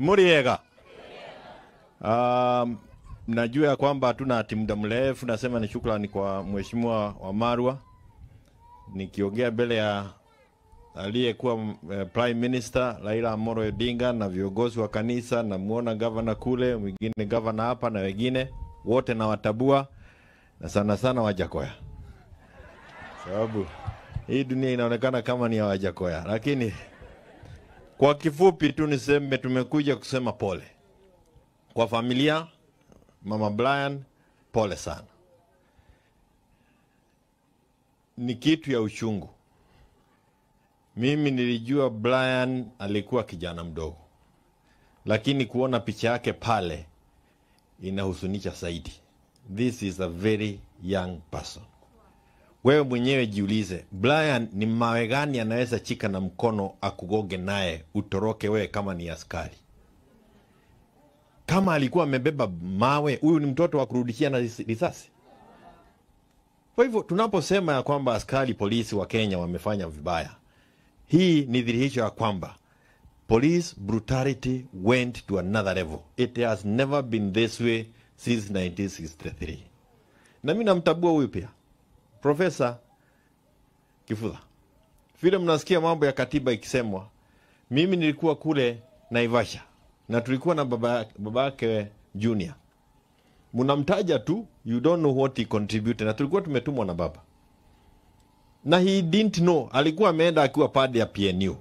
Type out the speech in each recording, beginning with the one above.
Muriega. Najua ya kwamba hatuna ati muda mrefu, nasema ni shukrani kwa Mheshimiwa Wamarwa. Nikiongea mbele ya aliyekuwa Prime Minister Raila Amolo Odinga na viongozi wa kanisa, na muona governor kule, mwingine governor hapa na wengine wote na watabua, na sana sana Wajakoya. Sababu hii dunia inaonekana kama ni ya Wajakoya, lakini kwa kifupi tu niseme tumekuja kusema pole kwa familia Mama Brian, pole sana. Ni kitu ya uchungu. Mimi nilijua Brian alikuwa kijana mdogo, lakini kuona picha yake pale inahuzunisha zaidi. This is a very young person. Wewe mwenyewe jiulize, Brian ni mawe gani anaweza chika na mkono akugoge naye utoroke wewe kama ni askari? Kama alikuwa amebeba mawe, huyu ni mtoto wa kurudishia na risasi. Kwa hivyo tunaposema ya kwamba askari polisi wa Kenya wamefanya vibaya, hii ni dhihirisho ya kwamba police brutality went to another level. It has never been this way since 1963. Na mimi namtabua huyu pia, Profesa Kifudha. Vile mnasikia mambo ya katiba ikisemwa, mimi nilikuwa kule Naivasha na tulikuwa na babake Junior. Mnamtaja tu, you don't know what he contributed, na tulikuwa tumetumwa na baba. Na he didn't know, alikuwa ameenda akiwa pande ya PNU.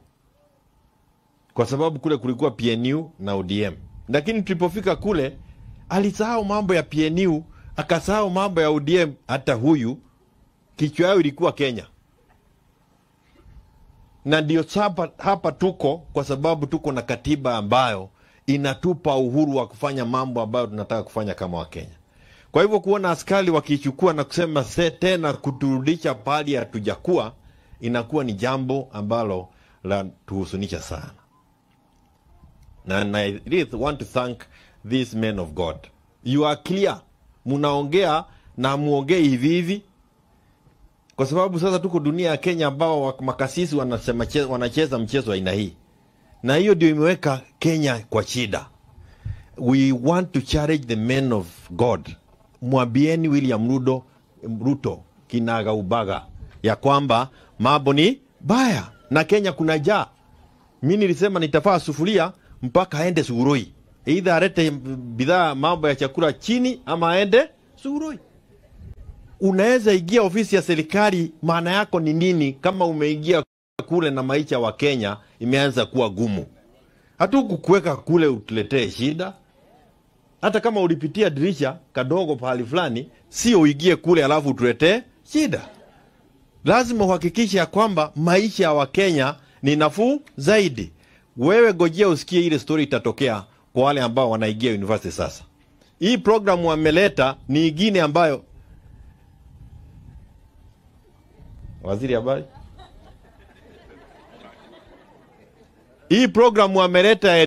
Kwa sababu kule kulikuwa PNU na ODM. Lakini tulipofika kule, alisahau mambo ya PNU, akasahau mambo ya ODM. Hata huyu kichwa yao ilikuwa Kenya. Na ndio hapa tuko, kwa sababu tuko na katiba ambayo inatupa uhuru wa kufanya mambo ambayo tunataka kufanya kama Wakenya. Kwa hivyo kuona askari wakichukua na kusema tena kuturudisha pali ya tujakuwa, inakuwa ni jambo ambalo la tuhusunisha sana. And I really want to thank these men of God. You are clear. Munaongea na muongei hivi hivi. Kwa sababu sasa tuko dunia ya Kenya ambao makasisi wanacheza mchezo aina hii. Na hiyo ndio imeweka Kenya kwa shida. We want to challenge the men of God. Mwambieni William Ruto kinaga ubaga ya kwamba mambo ni baya na Kenya kuna njaa. Mimi nilisema nitafaa Sufuria mpaka aende Sugoi. Either alete bidhaa mambo ya chakula chini ama aende Sugoi. Unaweza ingia ofisi ya serikali, maana yako ni nini kama umeingia kule na maisha wa Kenya imeanza kuwa gumu? Hatukukuweka kule utuletee shida. Hata kama ulipitia dirisha kadogo pahali fulani, sio uingie kule alafu utuletee shida. Lazima uhakikishe ya kwamba maisha wa Kenya ni nafuu zaidi. Wewe gojea usikie ile story itatokea kwa wale ambao wanaingia university sasa. Hii program wameleta ni ingine ambayo waziri habari. Hii program wameleta